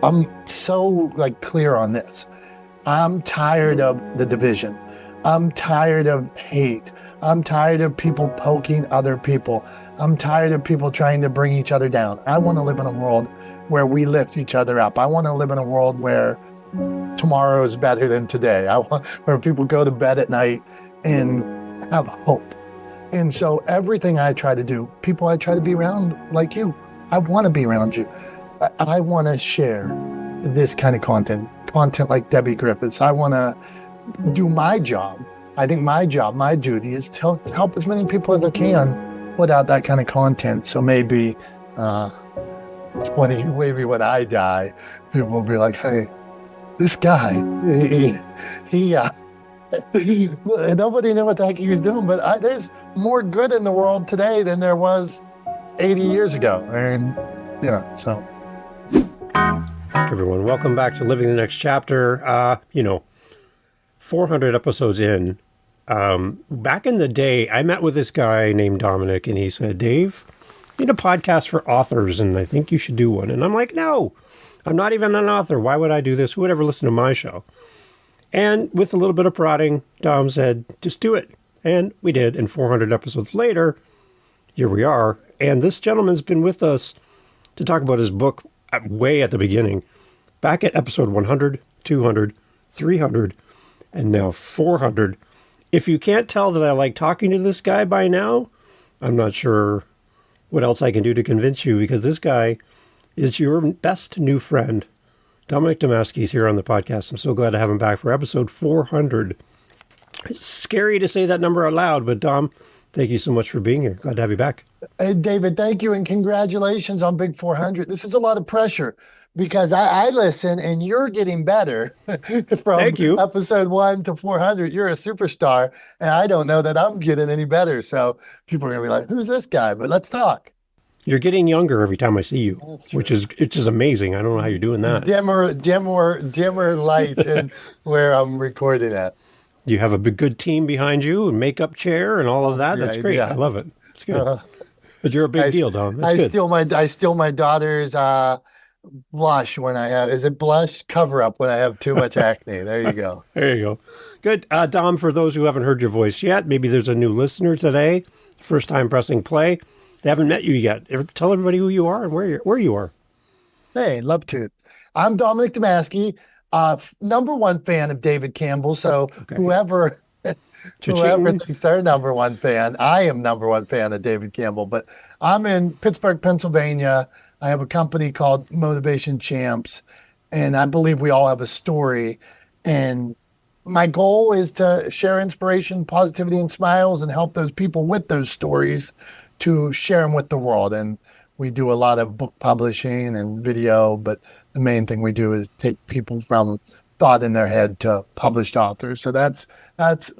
I'm so like clear on this. I'm tired of the division. I'm tired of hate. I'm tired of people poking other people. I'm tired of people trying to bring each other down. I want to live in a world where we lift each other up. I want to live in a world where tomorrow is better than today. I want where people go to bed at night and have hope. And so everything I try to do, people I try to be around like you, I want to be around you. I want to share this kind of content like Debbie Griffiths. I want to do my job. I think my job, my duty is to help as many people as I can put out that kind of content. So maybe maybe when I die, people will be like, hey, this guy, he nobody knew what the heck he was doing, but there's more good in the world today than there was 80 years ago. And yeah, so. Everyone, welcome back to Living the Next Chapter. 400 episodes in. Back in the day, I met with this guy named Dominick, and he said, Dave, I need a podcast for authors, and I think you should do one. And I'm like, no, I'm not even an author. Why would I do this? Who would ever listen to my show? And with a little bit of prodding, Dom said, just do it. And we did. And 400 episodes later, here we are. And this gentleman's been with us to talk about his book way at the beginning, back at episode 100, 200, 300, and now 400. If you can't tell that I like talking to this guy by now, I'm not sure what else I can do to convince you, because this guy is your best new friend. Dominick Domasky is here on the podcast. I'm so glad to have him back for episode 400. It's scary to say that number out loud, but Dom, thank you so much for being here. Glad to have you back. Hey, David, thank you, and congratulations on Big 400. This is a lot of pressure because I listen, and you're getting better from Thank you. Episode 1 to 400. You're a superstar, and I don't know that I'm getting any better. So people are going to be like, who's this guy? But let's talk. You're getting younger every time I see you, which is amazing. I don't know how you're doing that. Dimmer light and where I'm recording at. You have a good team behind you, and makeup chair and all of that. That's great. Yeah. I love it. It's good. But you're a big deal, Dom. That's good. I steal my daughter's blush when I have, is it blush? Cover up when I have too much acne. There you go. There you go. Good. Dom, for those who haven't heard your voice yet, maybe there's a new listener today, first time pressing play. They haven't met you yet. Tell everybody who you are and where you are. Hey, love to. I'm Dominick Domasky, number one fan of David Campbell. So whoever thinks they're number one fan, I am number one fan of David Campbell. But I'm in Pittsburgh, Pennsylvania. I have a company called Motivation Champs, and I believe we all have a story. And my goal is to share inspiration, positivity, and smiles, and help those people with those stories to share them with the world. And we do a lot of book publishing and video, but the main thing we do is take people from thought in their head to published authors. So that's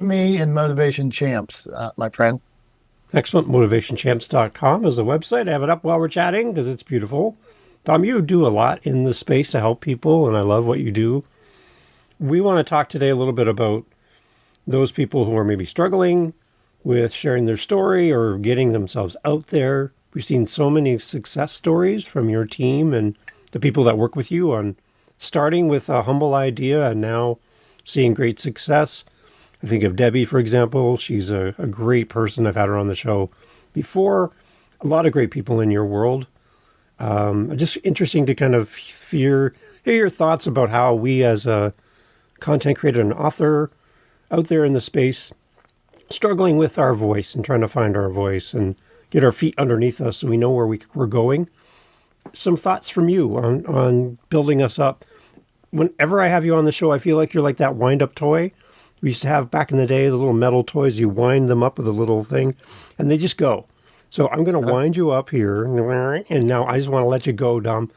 me and Motivation Champs, my friend. Excellent. Motivationchamps.com is the website. I have it up while we're chatting because it's beautiful. Dom, you do a lot in this space to help people, and I love what you do. We want to talk today a little bit about those people who are maybe struggling with sharing their story or getting themselves out there. We've seen so many success stories from your team and the people that work with you on starting with a humble idea and now seeing great success. I think of Debbie, for example. She's a great person. I've had her on the show before. A lot of great people in your world. Just interesting to kind of hear your thoughts about how we as a content creator and author out there in the space struggling with our voice and trying to find our voice and get our feet underneath us so we know where we're going. Some thoughts from you on building us up. Whenever I have you on the show, I feel like you're like that wind-up toy we used to have back in the day, the little metal toys. You wind them up with a little thing, and they just go. So I'm going to wind you up here, and now I just want to let you go, Dom.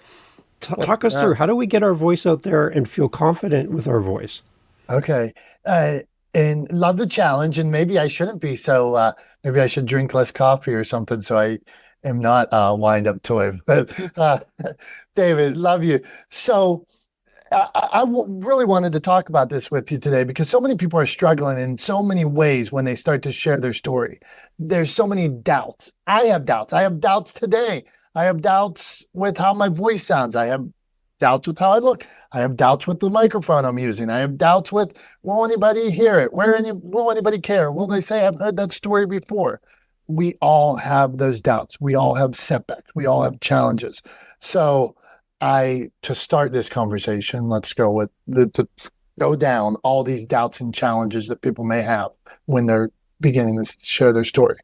Talk us through, how do we get our voice out there and feel confident with our voice? Okay. And love the challenge, and maybe I shouldn't be so, maybe I should drink less coffee or something so I am not a wind-up toy. But David, love you. So I really wanted to talk about this with you today because so many people are struggling in so many ways when they start to share their story. There's so many doubts. I have doubts. I have doubts today. I have doubts with how my voice sounds. I have doubts with how I look. I have doubts with the microphone I'm using. I have doubts with, will anybody hear it? Will anybody care? Will they say I've heard that story before? We all have those doubts. We all have setbacks. We all have challenges. So to start this conversation, let's go with to go down all these doubts and challenges that people may have when they're beginning to share their story.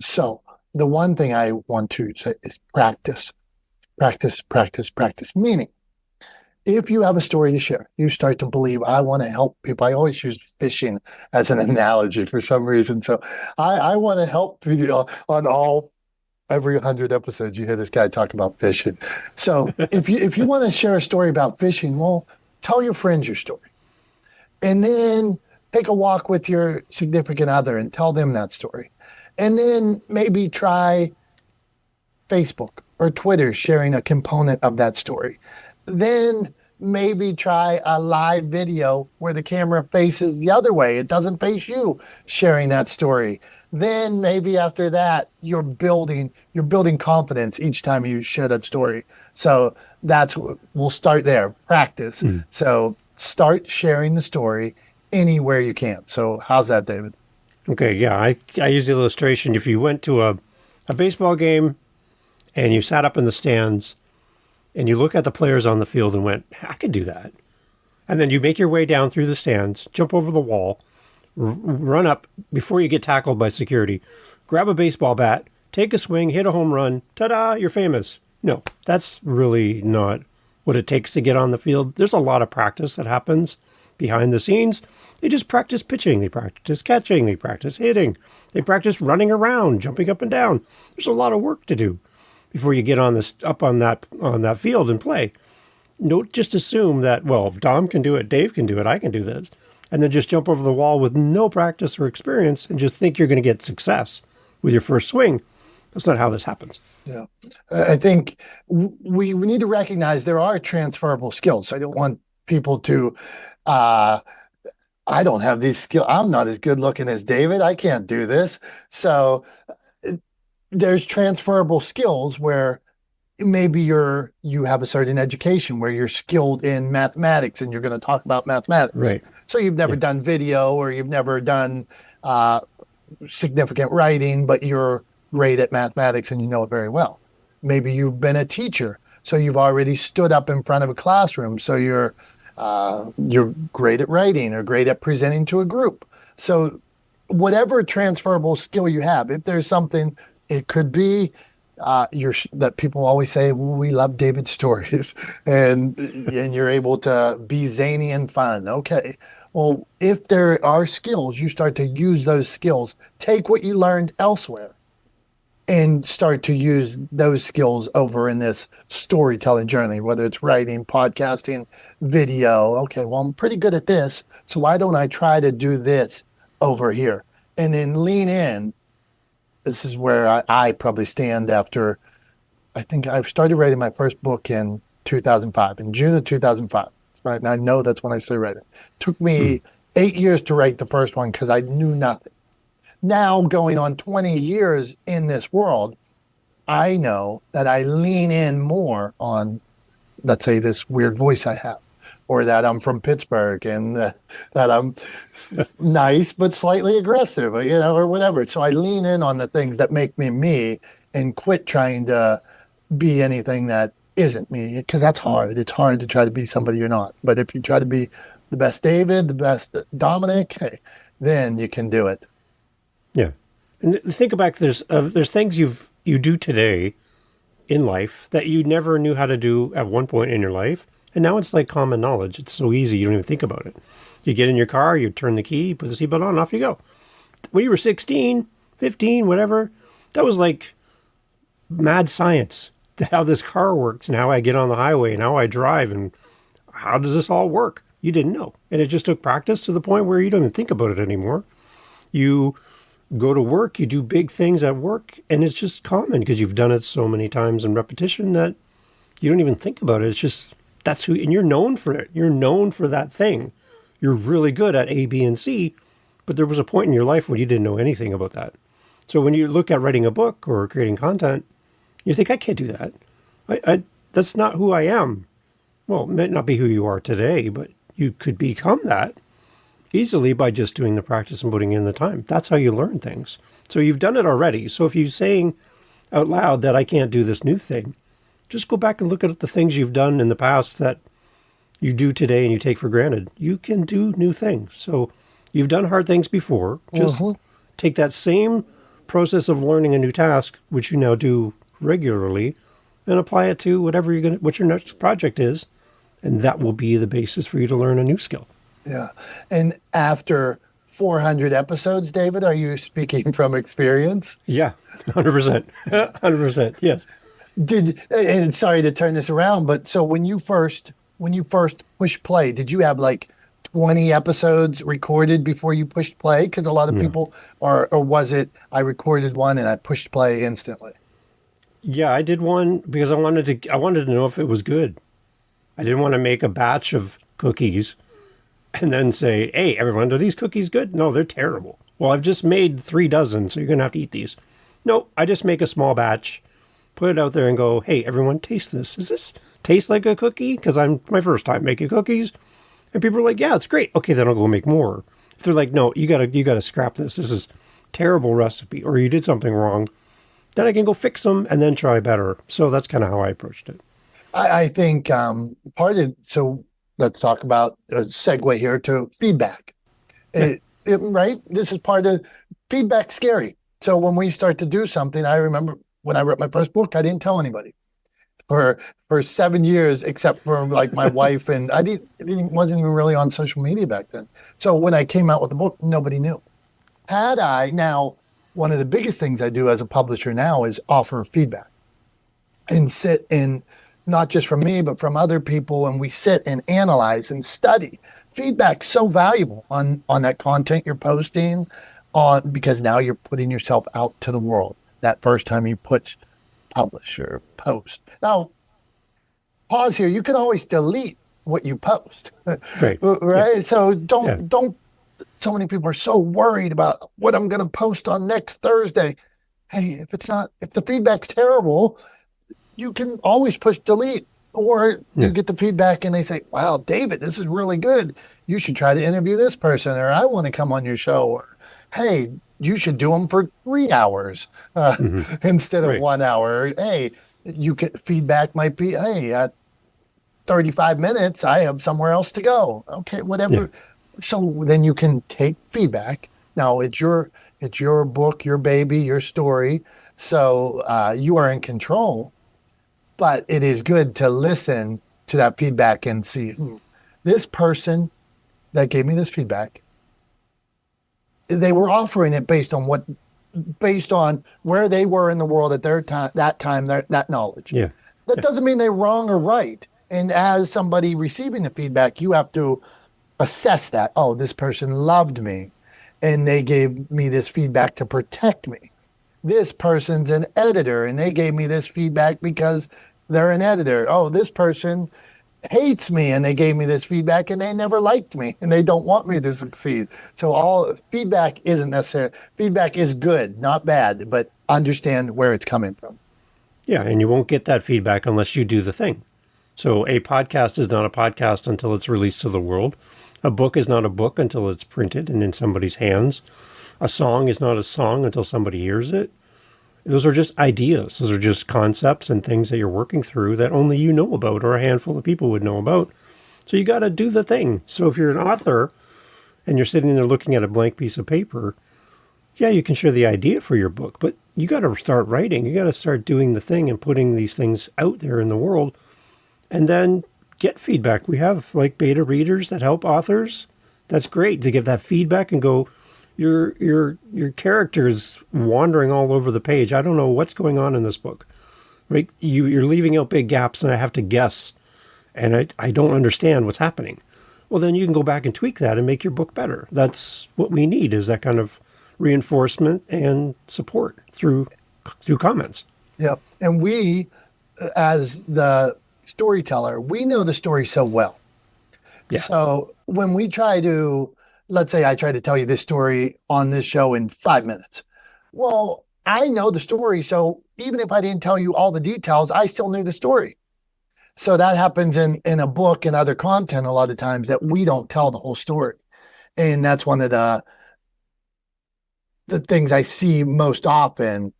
So the one thing I want to say is practice, practice, practice, practice. Meaning, if you have a story to share, you start to believe, I want to help people. I always use fishing as an analogy for some reason. So I want to help people on every 100 episodes. You hear this guy talk about fishing. So if you want to share a story about fishing, well, tell your friends your story. And then take a walk with your significant other and tell them that story. And then maybe try Facebook or Twitter sharing a component of that story. Then maybe try a live video where the camera faces the other way. It doesn't face you sharing that story. Then maybe after that, you're building confidence each time you share that story. So we'll start there, practice. So start sharing the story anywhere you can. So how's that, David? Okay, yeah, I use the illustration. If you went to a baseball game and you sat up in the stands and you look at the players on the field and went, I could do that. And then you make your way down through the stands, jump over the wall, run up before you get tackled by security, grab a baseball bat, take a swing, hit a home run, ta-da, you're famous. No, that's really not what it takes to get on the field. There's a lot of practice that happens behind the scenes. They just practice pitching, they practice catching, they practice hitting, they practice running around, jumping up and down. There's a lot of work to do before you get on that field and play. Don't just assume that, well, if Dom can do it, Dave can do it, I can do this, and then just jump over the wall with no practice or experience and just think you're going to get success with your first swing. That's not how this happens. Yeah. I think we need to recognize there are transferable skills. I don't want people to, I don't have these skills. I'm not as good looking as David. I can't do this. So there's transferable skills where maybe you have a certain education where you're skilled in mathematics and you're going to talk about mathematics. Right. So you've never done video or you've never done significant writing, but you're great at mathematics and you know it very well. Maybe you've been a teacher, so you've already stood up in front of a classroom, so you're great at writing or great at presenting to a group. So whatever transferable skill you have, if there's something, it could be that people always say, well, we love David's stories and you're able to be zany and fun. Okay. Well, if there are skills, you start to use those skills, take what you learned elsewhere and start to use those skills over in this storytelling journey, whether it's writing, podcasting, video. Okay, well, I'm pretty good at this, so why don't I try to do this over here? And then lean in. This is where I probably stand after, I think I started writing my first book in 2005, in June of 2005. Right, and I know that's when I started writing. It took me 8 years to write the first one because I knew nothing. Now, going on 20 years in this world, I know that I lean in more on, let's say, this weird voice I have, or that I'm from Pittsburgh and that I'm nice but slightly aggressive, or whatever. So I lean in on the things that make me me and quit trying to be anything that isn't me, because that's hard. It's hard to try to be somebody you're not. But if you try to be the best David, the best Dominic, hey, then you can do it. Yeah. And think back, there's things you do today in life that you never knew how to do at one point in your life. And now it's like common knowledge. It's so easy, you don't even think about it. You get in your car, you turn the key, you put the seatbelt on, off you go. When you were 16, 15, whatever, that was like mad science. How this car works and how I get on the highway and how I drive and how does this all work? You didn't know. And it just took practice to the point where you don't even think about it anymore. You go to work, you do big things at work, and it's just common because you've done it so many times in repetition that you don't even think about it. It's just, that's who, and you're known for it. You're known for that thing. You're really good at A, B, and C, but there was a point in your life when you didn't know anything about that. So when you look at writing a book or creating content, you think, I can't do that. That's not who I am. Well, it may not be who you are today, but you could become that easily by just doing the practice and putting in the time. That's how you learn things. So you've done it already. So if you're saying out loud that I can't do this new thing, just go back and look at the things you've done in the past that you do today and you take for granted. You can do new things. So you've done hard things before. Just take that same process of learning a new task, which you now do regularly, and apply it to what your next project is, and that will be the basis for you to learn a new skill. Yeah. And after 400 episodes, David, are you speaking from experience? Yeah, 100%. 100%, yes. And sorry to turn this around, but so when you first pushed play, did you have like 20 episodes recorded before you pushed play? Because a lot of people or was it I recorded one and I pushed play instantly? Yeah, I did one because I wanted to know if it was good. I didn't want to make a batch of cookies and then say, hey, everyone, are these cookies good? No, they're terrible. Well, I've just made 3 dozen, so you're going to have to eat these. No, I just make a small batch, put it out there and go, hey, everyone, taste this. Does this taste like a cookie? Because I'm my first time making cookies. And people are like, yeah, it's great. Okay, then I'll go make more. If they're like, no, you gotta scrap this. This is terrible recipe, or you did something wrong. Then I can go fix them and then try better. So that's kind of how I approached it. I think so let's talk about a segue here to feedback. Right? This is part of feedback scary. So when we start to do something, I remember when I wrote my first book, I didn't tell anybody for 7 years, except for like my wife, and wasn't even really on social media back then. So when I came out with the book, nobody knew. Now, one of the biggest things I do as a publisher now is offer feedback and sit in, not just from me, but from other people. And we sit and analyze and study. Feedback's so valuable on that content you're posting because now you're putting yourself out to the world. That first time you publish or post. Now, pause here. You can always delete what you post. Right. Right. Yeah. So don't, so many people are so worried about what I'm going to post on next Thursday. Hey, if the feedback's terrible, you can always push delete, or you get the feedback and they say, wow, David, this is really good. You should try to interview this person, or I want to come on your show, or hey, you should do them for 3 hours instead of 1 hour. Hey, feedback might be, hey, at 35 minutes, I have somewhere else to go. Okay, whatever. Yeah. So then you can take feedback. Now it's your book, your baby, your story. So you are in control, but it is good to listen to that feedback and see this person that gave me this feedback. They were offering it based on where they were in the world at their time, that knowledge. Yeah. That doesn't mean they're wrong or right. And as somebody receiving the feedback, you have to assess that. Oh, this person loved me and they gave me this feedback to protect me. This person's an editor and they gave me this feedback because they're an editor. Oh, this person hates me and they gave me this feedback and they never liked me and they don't want me to succeed. So all feedback isn't necessary. Feedback is good, not bad, but understand where it's coming from. Yeah, and you won't get that feedback unless you do the thing. So a podcast is not a podcast until it's released to the world. A book is not a book until it's printed and in somebody's hands. A song is not a song until somebody hears it. Those are just ideas. Those are just concepts and things that you're working through that only you know about or a handful of people would know about. So you got to do the thing. So if you're an author and you're sitting there looking at a blank piece of paper, yeah, you can share the idea for your book, but you got to start writing. You got to start doing the thing and putting these things out there in the world and then get feedback. We have like beta readers that help authors. That's great to give that feedback and go, your character's wandering all over the page. I don't know what's going on in this book, right? You're leaving out big gaps and I have to guess and I don't understand what's happening. Well, then you can go back and tweak that and make your book better. That's what we need, is that kind of reinforcement and support through comments. Yeah. And we, as the storyteller, we know the story so well. Yeah. So when we try to, let's say I try to tell you this story on this show in 5 minutes. Well, I know the story. So even if I didn't tell you all the details, I still knew the story. So that happens in a book and other content a lot of times, that we don't tell the whole story. And that's one of the things I see most often,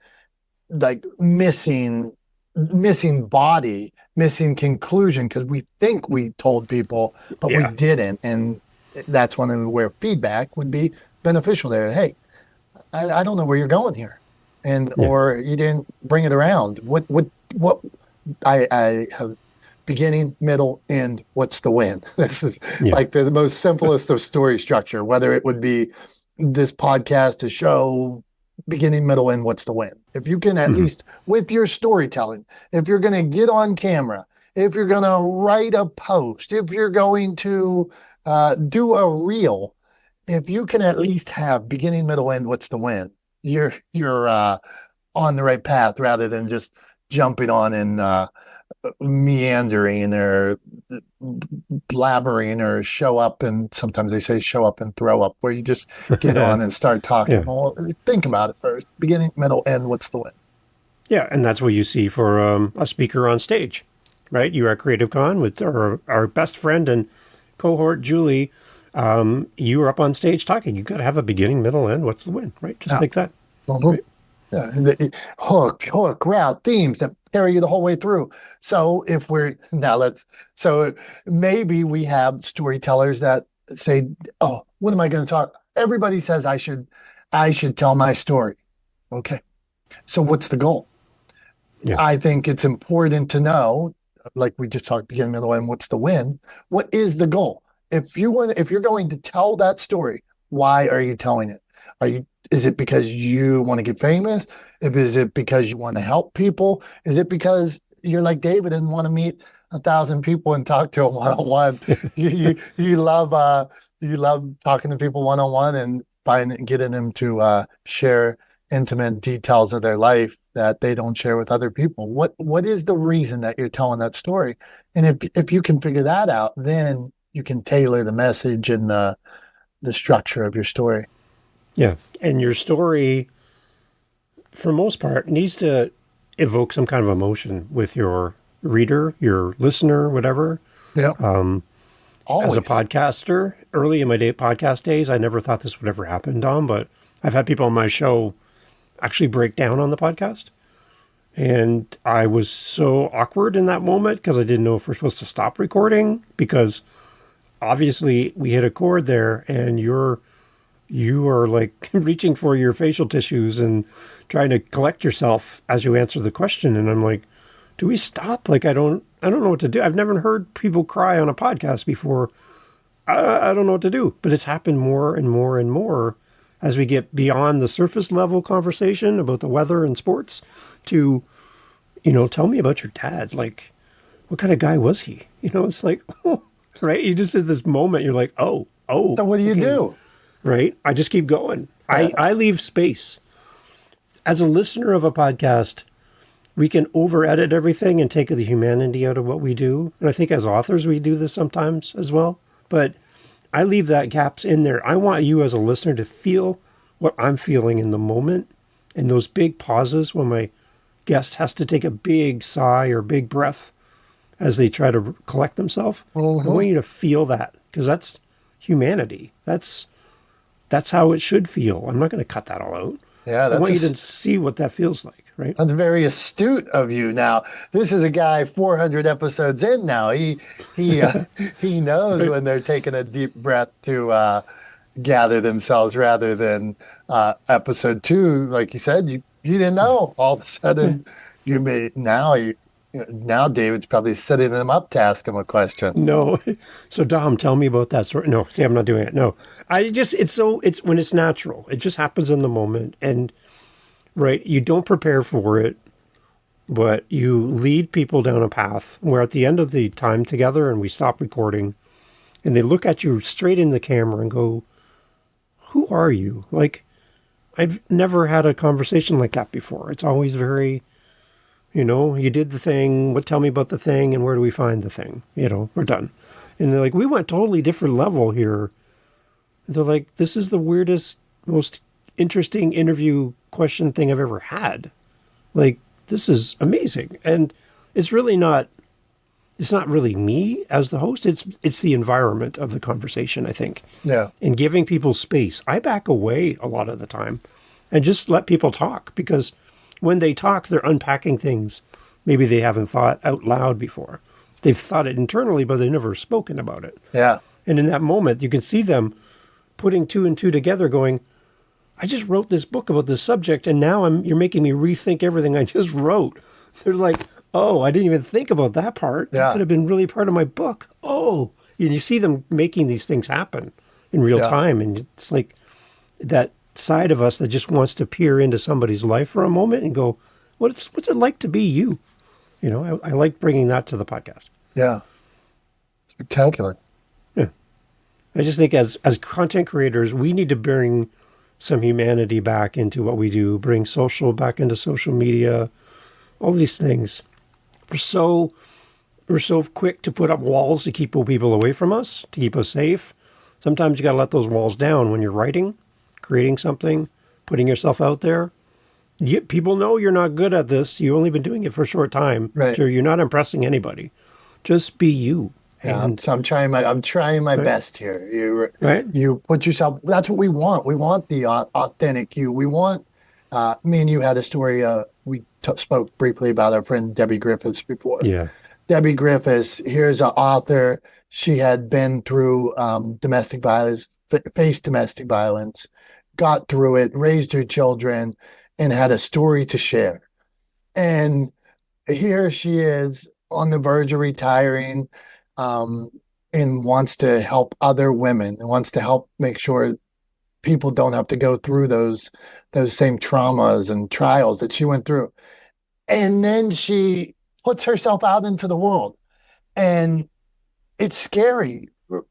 like missing body, missing conclusion, because we think we told people, but we Yeah. didn't. And that's one of where feedback would be beneficial there. Hey, I don't know where you're going here. And Yeah. or you didn't bring it around. What I have beginning, middle, end, what's the win? This is Yeah. like the most simplest of story structure, whether it would be this podcast to show beginning, middle, end, what's the win. If you can, at Mhm. least with your storytelling, if you're going to get on camera, if you're going to write a post, if you're going to do a reel, if you can at least have beginning, middle, end, what's the win, you're on the right path, rather than just jumping on and meandering or blabbering, or show up, and sometimes they say show up and throw up, where you just get on and start talking. Yeah. Well, think about it first. Beginning, middle, end, what's the win? Yeah. And that's what you see for a speaker on stage, right? You're at Creative Con with our best friend and cohort, Julie. You were up on stage talking. You got to have a beginning, middle, end. What's the win, right? Just Yeah. like that. Mhm. Right? Yeah, hook, route, themes that carry you the whole way through. So if we're now so maybe we have storytellers that say, "Oh, what am I going to talk?" Everybody says I should tell my story. Okay, so what's the goal? Yeah. I think it's important to know, like we just talked beginning, middle, end, what's the win? What is the goal? If you're going to tell that story, why are you telling it? Is it because you want to get famous? Is it because you want to help people? Is it because you're like David and want to meet 1,000 people and talk to them one on one? You love talking to people one on one and getting them to share intimate details of their life that they don't share with other people. What is the reason that you're telling that story? And if you can figure that out, then you can tailor the message and the structure of your story. Yeah. And your story, for most part, needs to evoke some kind of emotion with your reader, your listener, whatever. Yeah. As a Always. podcaster, early in my podcast days, I never thought this would ever happen, Dom, but I've had people on my show actually break down on the podcast. And I was so awkward in that moment because I didn't know if we're supposed to stop recording, because obviously we hit a chord there, and you are like reaching for your facial tissues and trying to collect yourself as you answer the question. And I'm like, do we stop? Like, I don't know what to do. I've never heard people cry on a podcast before. I don't know what to do, but it's happened more and more and more as we get beyond the surface level conversation about the weather and sports to, tell me about your dad. Like, what kind of guy was he? It's like, oh, right. You just at this moment, you're like, oh, So what do you okay. do? Right. I just keep going. I leave space. As a listener of a podcast, we can over edit everything and take the humanity out of what we do. And I think as authors, we do this sometimes as well. But I leave that gaps in there. I want you as a listener to feel what I'm feeling in the moment, and those big pauses when my guest has to take a big sigh or big breath as they try to collect themselves. I want you to feel that, because that's humanity. That's how it should feel. I'm not going to cut that all out. Yeah, I want you to see what that feels like, right? that's very astute of you. Now, this is a guy 400 episodes in now. He he knows when they're taking a deep breath to gather themselves, rather than episode 2, like you said, you didn't know. All of a sudden, you may now David's probably setting them up to ask him a question. No. So Dom, tell me about that story. No, see, I'm not doing it. No, it's when it's natural. It just happens in the moment. And right, you don't prepare for it, but you lead people down a path where at the end of the time together and we stop recording and they look at you straight in the camera and go, who are you? Like, I've never had a conversation like that before. It's always very, you did the thing. Tell me about the thing, and where do we find the thing? We're done. And they're like, we went totally different level here. They're like, this is the weirdest, most interesting interview question thing I've ever had. Like, this is amazing. And it's really not it's not really me as the host. It's the environment of the conversation, I think. Yeah. And giving people space. I back away a lot of the time and just let people talk, because when they talk, they're unpacking things maybe they haven't thought out loud before. They've thought it internally, but they've never spoken about it. Yeah. And in that moment, you can see them putting two and two together going, I just wrote this book about this subject, and now you're making me rethink everything I just wrote. They're like, oh, I didn't even think about that part. That could have been really part of my book. Oh, and you see them making these things happen in real time. And it's like that side of us that just wants to peer into somebody's life for a moment and go, what's it like to be you? You know, I like bringing that to the podcast. Yeah. Spectacular. Yeah. I just think as content creators, we need to bring some humanity back into what we do, bring social back into social media, all these things. We're so quick to put up walls to keep people away from us, to keep us safe. Sometimes you got to let those walls down when you're writing, creating something, putting yourself out there. People know you're not good at this. You've only been doing it for a short time. Right. So you're not impressing anybody. Just be you. Yeah, And, I'm trying my best here. Right. You put yourself. That's what we want. We want the authentic you. We want. Me and you had a story. We spoke briefly about our friend Debbie Griffiths before. Yeah. Debbie Griffiths. Here's an author. She had been through domestic violence, faced domestic violence, got through it, raised her children, and had a story to share. And here she is on the verge of retiring. And wants to help other women and wants to help make sure people don't have to go through those same traumas and trials that she went through. And then she puts herself out into the world, and it's scary.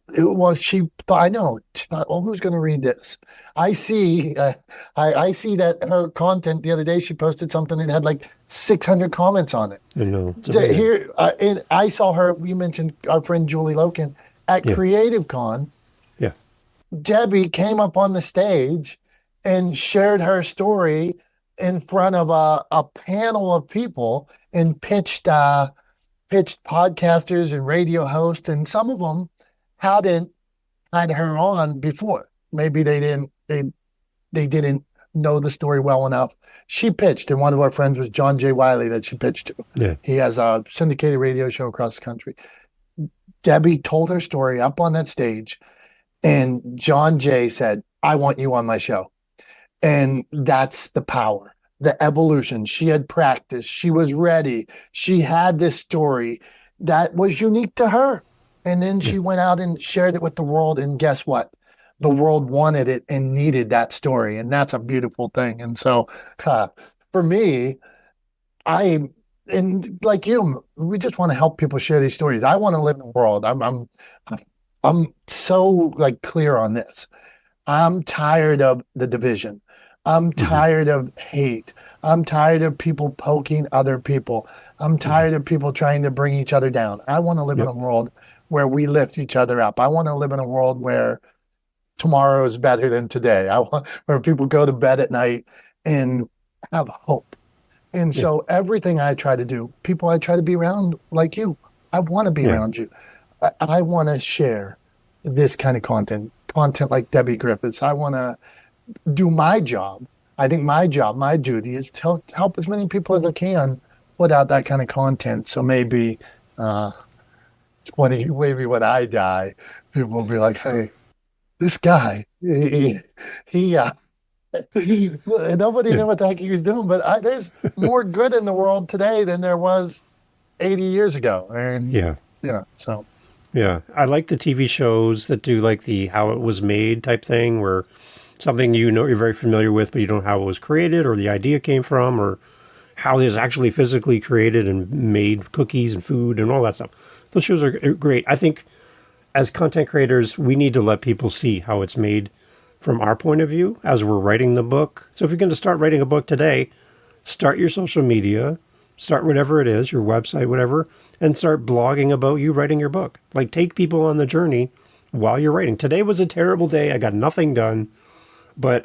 Well, she thought, I know. She thought, well, who's going to read this? I see that her content the other day, she posted something that had like 600 comments on it. I know. Here, and I saw her. You mentioned our friend Julie Loken at Creative Con. Yeah. Debbie came up on the stage and shared her story in front of a panel of people and pitched podcasters and radio hosts, and some of them hadn't had her on before. Maybe they didn't know the story well enough. She pitched, and one of our friends was John J. Wiley that she pitched to. Yeah. He has a syndicated radio show across the country. Debbie told her story up on that stage, and John J. said, I want you on my show. And that's the power, the evolution. She had practiced. She was ready. She had this story that was unique to her. And then she went out and shared it with the world. And guess what? The world wanted it and needed that story. And that's a beautiful thing. And so for me, and like you, we just want to help people share these stories. I want to live in the world. I'm so like clear on this. I'm tired of the division. I'm tired of hate. I'm tired of people poking other people. I'm tired of people trying to bring each other down. I want to live in a world where we lift each other up. I want to live in a world where tomorrow is better than today. Where people go to bed at night and have hope. And so everything I try to do, people I try to be around like you, I want to be around you. I want to share this kind of content like Debbie Griffiths. I want to do my job. I think my duty is to help as many people as I can put out that kind of content. So maybe maybe when I die, people will be like, hey, this guy, he nobody knew what the heck he was doing, but there's more good in the world today than there was 80 years ago. And so. Yeah, I like the TV shows that do like the how it was made type thing, where something you're very familiar with, but you don't know how it was created or the idea came from or how it was actually physically created and made cookies and food and all that stuff. Those shows are great. I think as content creators, we need to let people see how it's made from our point of view as we're writing the book. So if you're going to start writing a book today, start your social media, start whatever it is, your website, whatever, and start blogging about you writing your book. Like take people on the journey while you're writing. Today was a terrible day. I got nothing done, but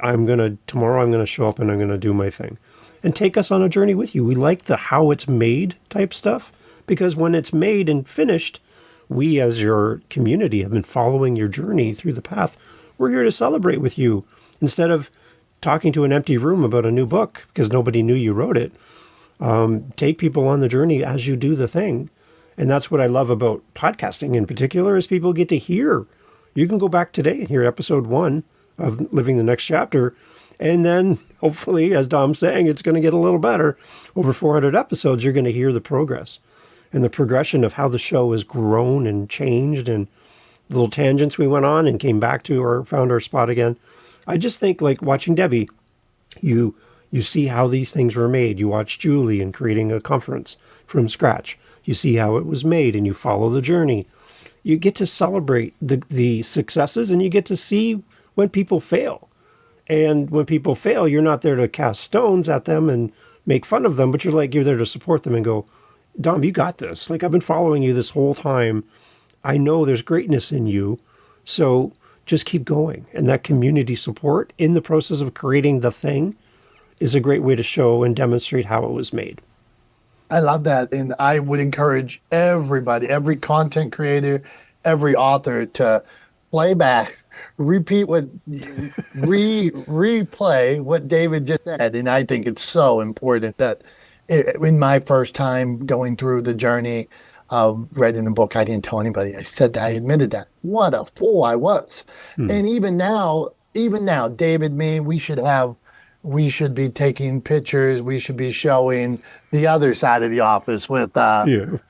tomorrow I'm going to show up and I'm going to do my thing. And take us on a journey with you. We like the how it's made type stuff Because when it's made and finished, we as your community have been following your journey through the path. We're here to celebrate with you instead of talking to an empty room about a new book because nobody knew you wrote it. Take people on the journey as you do the thing. And that's what I love about podcasting in particular is people get to hear. You can go back today and hear episode 1 of Living the Next Chapter. And then hopefully, as Dom's saying, it's going to get a little better. Over 400 episodes, you're going to hear the progress and the progression of how the show has grown and changed and little tangents we went on and came back to or found our spot again. I just think like watching Debbie, you see how these things were made. You watch Julie in creating a conference from scratch. You see how it was made and you follow the journey. You get to celebrate the successes and you get to see when people fail. And when people fail, you're not there to cast stones at them and make fun of them, but you're there to support them and go, Dom, you got this. Like I've been following you this whole time. I know there's greatness in you. So just keep going. And that community support in the process of creating the thing is a great way to show and demonstrate how it was made. I love that. And I would encourage everybody, every content creator, every author to play back, repeat replay what David just said. And I think it's so important that in my first time going through the journey of writing the book, I didn't tell anybody. I said that, I admitted that. What a fool I was. And even now, David, me, we should be taking pictures. We should be showing the other side of the office with the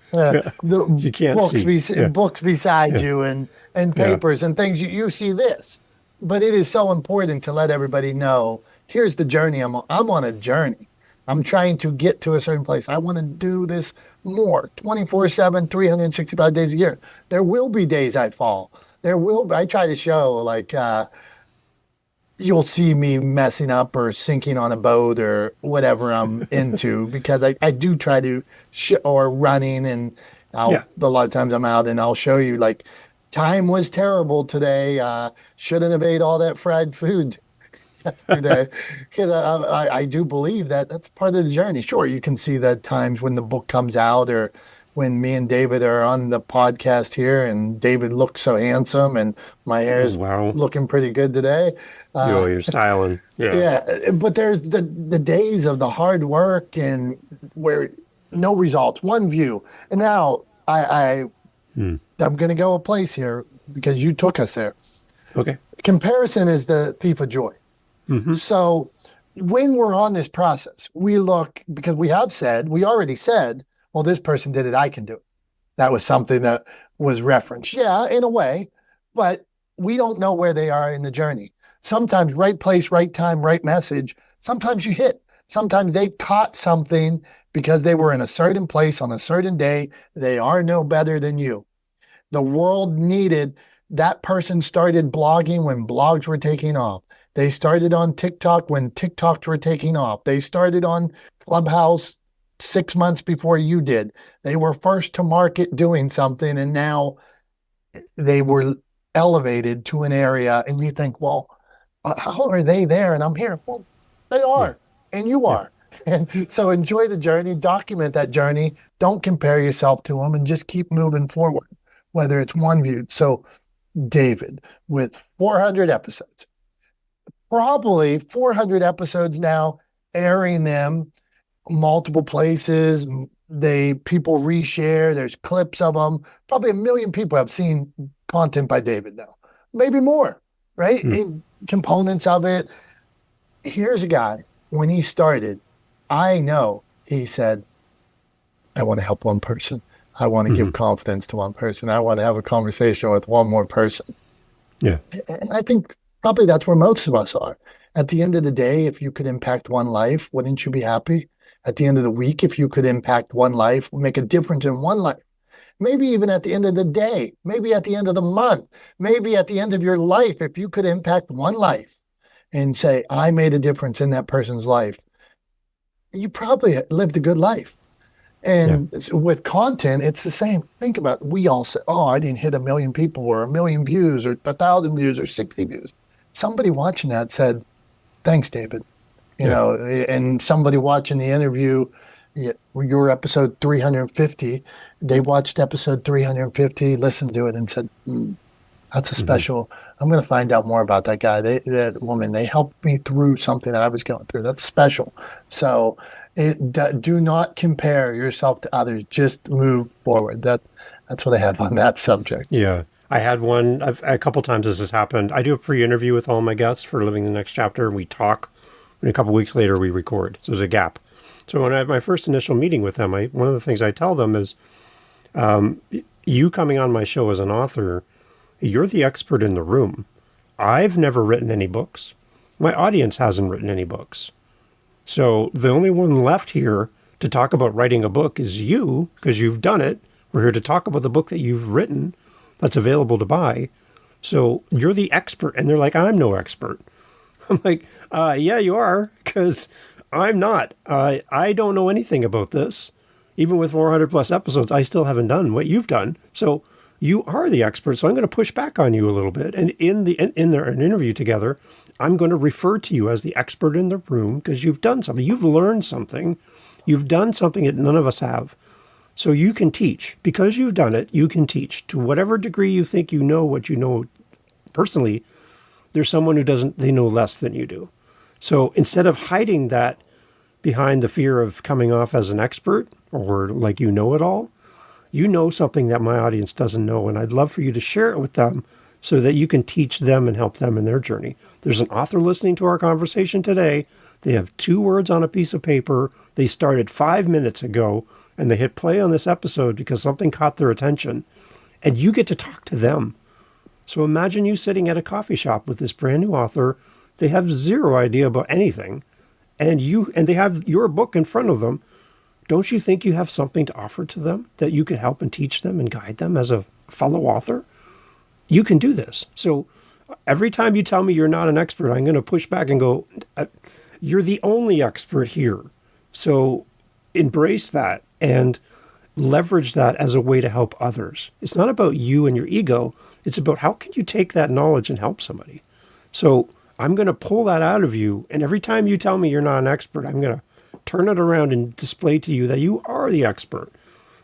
you can't books beside you and papers and things. You see this, but it is so important to let everybody know. Here's the journey. I'm on a journey. I'm trying to get to a certain place. I want to do this more 24/7, 365 days a year. There will be days I fall. I try to show you'll see me messing up or sinking on a boat or whatever I'm into because I do try to or running and a lot of times I'm out and I'll show you time was terrible today. Shouldn't have ate all that fried food yesterday. Because I do believe that's part of the journey. Sure, you can see the times when the book comes out or when me and David are on the podcast here and David looks so handsome and my hair is looking pretty good today. You're styling. Yeah. But there's the days of the hard work and where no results, one view. And now I'm going to go a place here because you took us there. Okay. Comparison is the thief of joy. Mm-hmm. So when we're on this process, we look, because we already said, well, this person did it, I can do it. That was something that was referenced. Yeah, in a way, but we don't know where they are in the journey. Sometimes right place, right time, right message. Sometimes you hit. Sometimes they caught something because they were in a certain place on a certain day. They are no better than you. The world needed, that person started blogging when blogs were taking off. They started on TikTok when TikToks were taking off. They started on Clubhouse 6 months before you did. They were first to market doing something, and now they were elevated to an area, and you think, well, how are they there and I'm here? Well, they are, and you are. And so enjoy the journey, document that journey. Don't compare yourself to them and just keep moving forward, whether it's one view. So David, with 400 episodes, probably 400 episodes now, airing them multiple places. People reshare. There's clips of them. Probably 1 million people have seen content by David now, maybe more, right? In components of it. Here's a guy, when he started, I know he said, I want to help one person. I want to give confidence to one person. I want to have a conversation with one more person. Yeah. And I think probably that's where most of us are. At the end of the day, if you could impact one life, wouldn't you be happy? At the end of the week, if you could impact one life, make a difference in one life, maybe even at the end of the day, maybe at the end of the month, maybe at the end of your life, if you could impact one life and say, I made a difference in that person's life, you probably lived a good life. And with content, it's the same. Think about it. We all say, oh, I didn't hit 1 million people or 1 million views or 1,000 views or 60 views. Somebody watching that said, thanks, David. You know, and somebody watching the interview, your episode 350. They watched episode 350, listened to it, and said, that's a special. I'm going to find out more about that guy, that woman. They helped me through something that I was going through. That's special. So do not compare yourself to others. Just move forward. That's what I have on that subject. Yeah. I had one a couple times as this happened. I do a pre-interview with all my guests for Living the Next Chapter. We talk, and a couple weeks later we record. So there's a gap. So when I have my first initial meeting with them, one of the things I tell them is, you coming on my show as an author, you're the expert in the room. I've never written any books. My audience hasn't written any books. So the only one left here to talk about writing a book is you, because you've done it. We're here to talk about the book that you've written that's available to buy. So you're the expert. And they're like, I'm no expert. I'm like, yeah, you are, because I'm not. I don't know anything about this. Even with 400 plus episodes, I still haven't done what you've done. So you are the expert. So I'm going to push back on you a little bit. And in an interview together, I'm going to refer to you as the expert in the room because you've done something. You've learned something. You've done something that none of us have. So you can teach. Because you've done it, you can teach. To whatever degree you think you know what you know personally, there's someone who doesn't, they know less than you do. So instead of hiding that behind the fear of coming off as an expert or like you know it all, you know something that my audience doesn't know, and I'd love for you to share it with them so that you can teach them and help them in their journey. There's an author listening to our conversation today. They have 2 words on a piece of paper. They started 5 minutes ago, and they hit play on this episode because something caught their attention, and you get to talk to them. So imagine you sitting at a coffee shop with this brand new author. They have zero idea about anything, and they have your book in front of them. Don't you think you have something to offer to them that you could help and teach them and guide them as a fellow author? You can do this. So every time you tell me you're not an expert, I'm going to push back and go, you're the only expert here. So embrace that and leverage that as a way to help others. It's not about you and your ego. It's about how can you take that knowledge and help somebody. So I'm going to pull that out of you. And every time you tell me you're not an expert, I'm going to turn it around and display to you that you are the expert.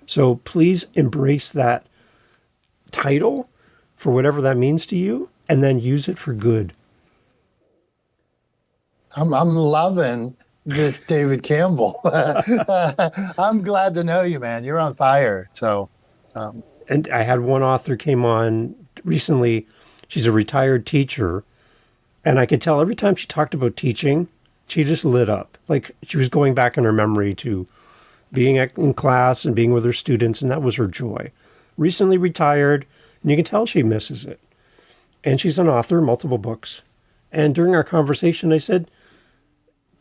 So please embrace that title for whatever that means to you, and then use it for good. I'm loving this, David Campbell. I'm glad to know you, man. You're on fire. So, and I had one author came on recently. She's a retired teacher, and I could tell every time she talked about teaching, she just lit up. Like she was going back in her memory to being in class and being with her students, and that was her joy. Recently retired, and you can tell she misses it. And she's an author, multiple books. And during our conversation, I said,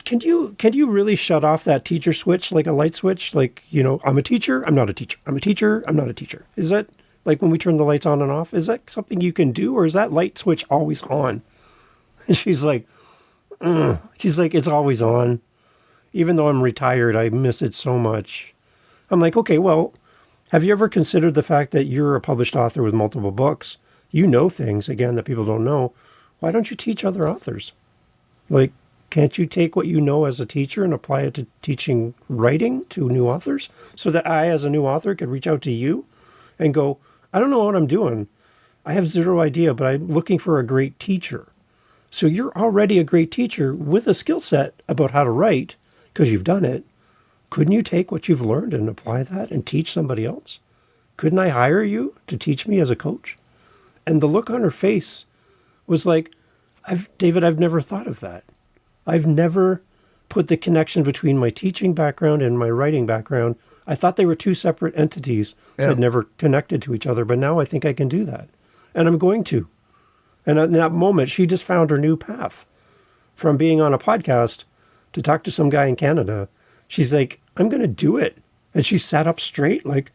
can you really shut off that teacher switch like a light switch? Like, I'm a teacher, I'm not a teacher. I'm a teacher, I'm not a teacher. Is that like when we turn the lights on and off? Is that something you can do, or is that light switch always on? And she's like, it's always on. Even though I'm retired, I miss it so much. I'm like, okay, well, have you ever considered the fact that you're a published author with multiple books? You know things, again, that people don't know. Why don't you teach other authors? Like, can't you take what you know as a teacher and apply it to teaching writing to new authors so that I, as a new author, could reach out to you and go, I don't know what I'm doing. I have zero idea, but I'm looking for a great teacher. So you're already a great teacher with a skill set about how to write because you've done it. Couldn't you take what you've learned and apply that and teach somebody else? Couldn't I hire you to teach me as a coach? And the look on her face was like, David, I've never thought of that. I've never put the connection between my teaching background and my writing background. I thought they were 2 separate entities that never connected to each other, but now I think I can do that. And I'm going to. And in that moment, she just found her new path from being on a podcast to talk to some guy in Canada. She's like, I'm going to do it. And she sat up straight like,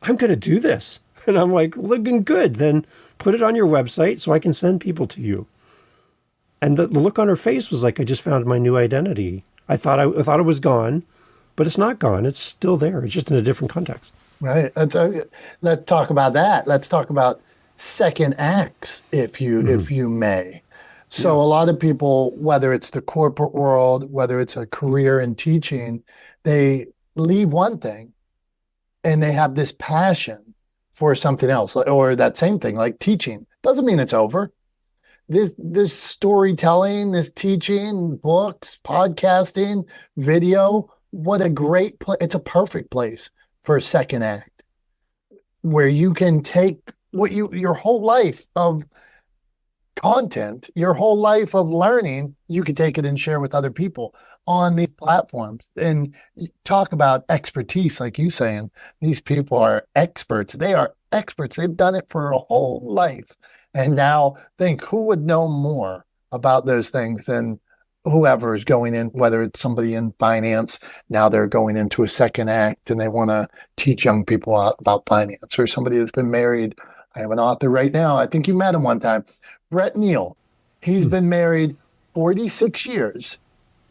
I'm going to do this. And I'm like, looking good. Then put it on your website so I can send people to you. And the look on her face was like, I just found my new identity. I thought it was gone, but it's not gone. It's still there. It's just in a different context. Right. Let's talk about that. Let's talk about second acts, if you may. So a lot of people, whether it's the corporate world, whether it's a career in teaching, they leave one thing and they have this passion for something else, or that same thing, like teaching. Doesn't mean it's over. This storytelling, this teaching, books, podcasting, video, what a great place. It's a perfect place for a second act where you can take what your whole life of content, your whole life of learning, you can take it and share with other people on these platforms. And talk about expertise, like you saying, these people are experts. They are experts. They've done it for a whole life. And now think, who would know more about those things than whoever is going in, whether it's somebody in finance, now they're going into a second act and they want to teach young people about finance, or somebody that's been married. I have an author right now. I think you met him one time, Brett Neal. He's been married 46 years,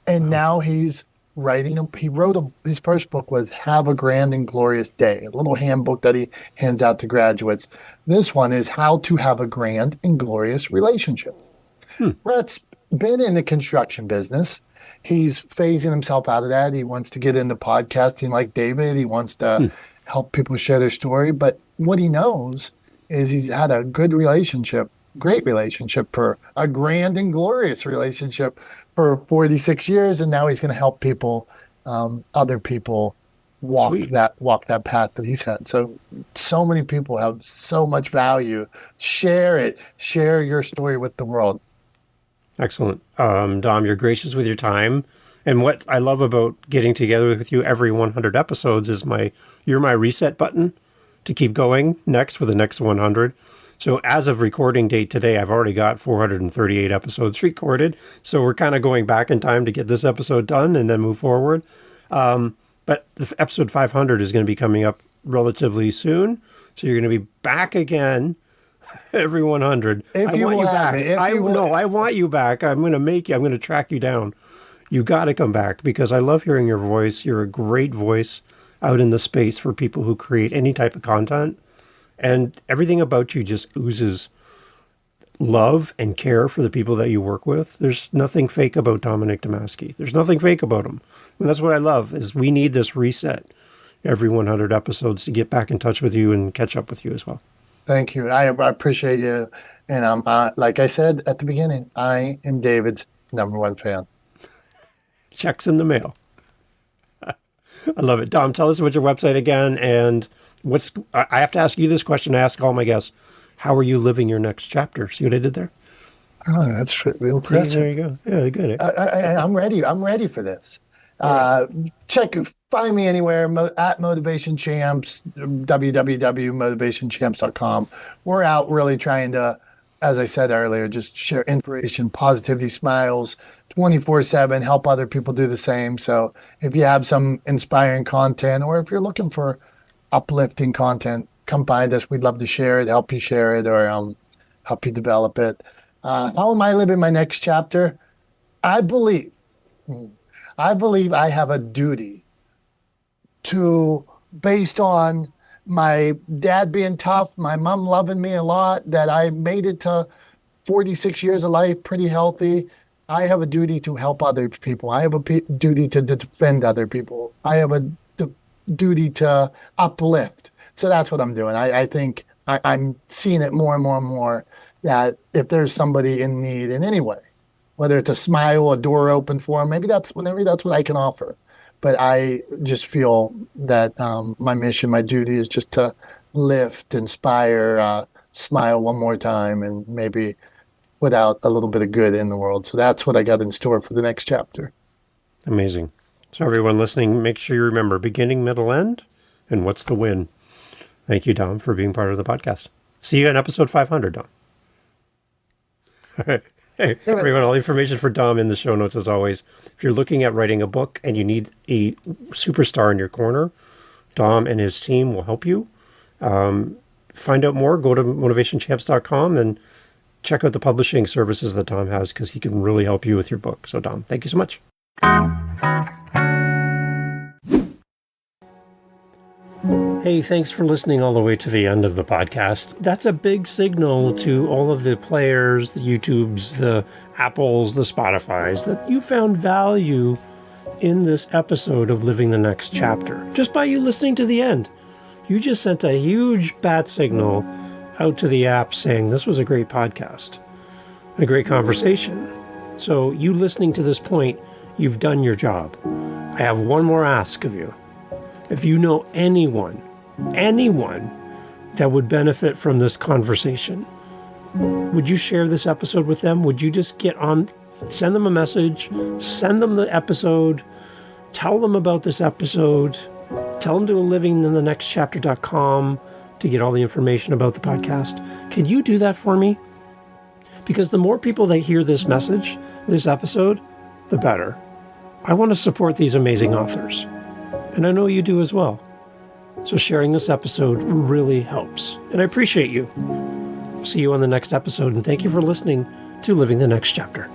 and now he's writing. His first book was Have a Grand and Glorious Day, a little handbook that he hands out to graduates. This one is How to Have a Grand and Glorious Relationship. Brett's been in the construction business. He's phasing himself out of that. He wants to get into podcasting like David. He wants to help people share their story. But what he knows is he's had a good relationship, great relationship, for a grand and glorious relationship for 46 years. And now he's going to help people, other people walk that path that he's had. So many people have so much value. Share it. Share your story with the world. Excellent. Dom, you're gracious with your time. And what I love about getting together with you every 100 episodes is you're my reset button to keep going next with the next 100. So as of recording date today, I've already got 438 episodes recorded. So we're kind of going back in time to get this episode done and then move forward. But the episode 500 is going to be coming up relatively soon. So you're going to be back again every 100. If you want back. I want you back. I'm going to track you down. You got to come back because I love hearing your voice. You're a great voice out in the space for people who create any type of content. And everything about you just oozes love and care for the people that you work with. There's nothing fake about Dominick Domasky. There's nothing fake about him. And that's what I love, is we need this reset every 100 episodes to get back in touch with you and catch up with you as well. Thank you. I appreciate you. And like I said at the beginning, I am David's #1 fan. Checks in the mail. I love it. Dom, tell us about your website again. And I have to ask you this question. I ask all my guests. How are you living your next chapter? See what I did there? Oh, that's real impressive. There you go. Yeah, good. I'm ready. I'm ready for this. Find me anywhere at Motivation Champs, www.motivationchamps.com. We're out really trying to, as I said earlier, just share inspiration, positivity, smiles, 24/7, help other people do the same. So if you have some inspiring content, or if you're looking for uplifting content, come find us. We'd love to share it, help you share it, or help you develop it. How am I living my next chapter? I believe I have a duty to, based on my dad being tough, my mom loving me a lot, that I made it to 46 years of life pretty healthy. I have a duty to help other people. I have a duty to defend other people. I have a duty to uplift. So that's what I'm doing. I think I'm seeing it more and more and more, that if there's somebody in need in any way, whether it's a smile, a door open for them, maybe that's what I can offer. But I just feel that my mission, my duty is just to lift, inspire, smile one more time, and maybe put out a little bit of good in the world. So that's what I got in store for the next chapter. Amazing. So everyone listening, make sure you remember beginning, middle, end, and what's the win. Thank you, Dom, for being part of the podcast. See you in episode 500, Dom. All right. Hey, everyone, all the information for Dom in the show notes, as always. If you're looking at writing a book and you need a superstar in your corner, Dom and his team will help you. Find out more, go to motivationchamps.com and check out the publishing services that Dom has, because he can really help you with your book. So, Dom, thank you so much. Hey, thanks for listening all the way to the end of the podcast. That's a big signal to all of the players, the YouTubes, the Apples, the Spotifys, that you found value in this episode of Living the Next Chapter. Just by you listening to the end, you just sent a huge bat signal out to the app saying this was a great podcast, a great conversation. So you listening to this point, you've done your job. I have one more ask of you. If you know anyone that would benefit from this conversation, would you share this episode with them? Would you just get on, send them a message, send them the episode, tell them about this episode, tell them to go livinginthenextchapter.com to get all the information about the podcast. Can you do that for me? Because the more people that hear this message, this episode, the better. I want to support these amazing authors. And I know you do as well. So sharing this episode really helps. And I appreciate you. See you on the next episode. And thank you for listening to Living the Next Chapter.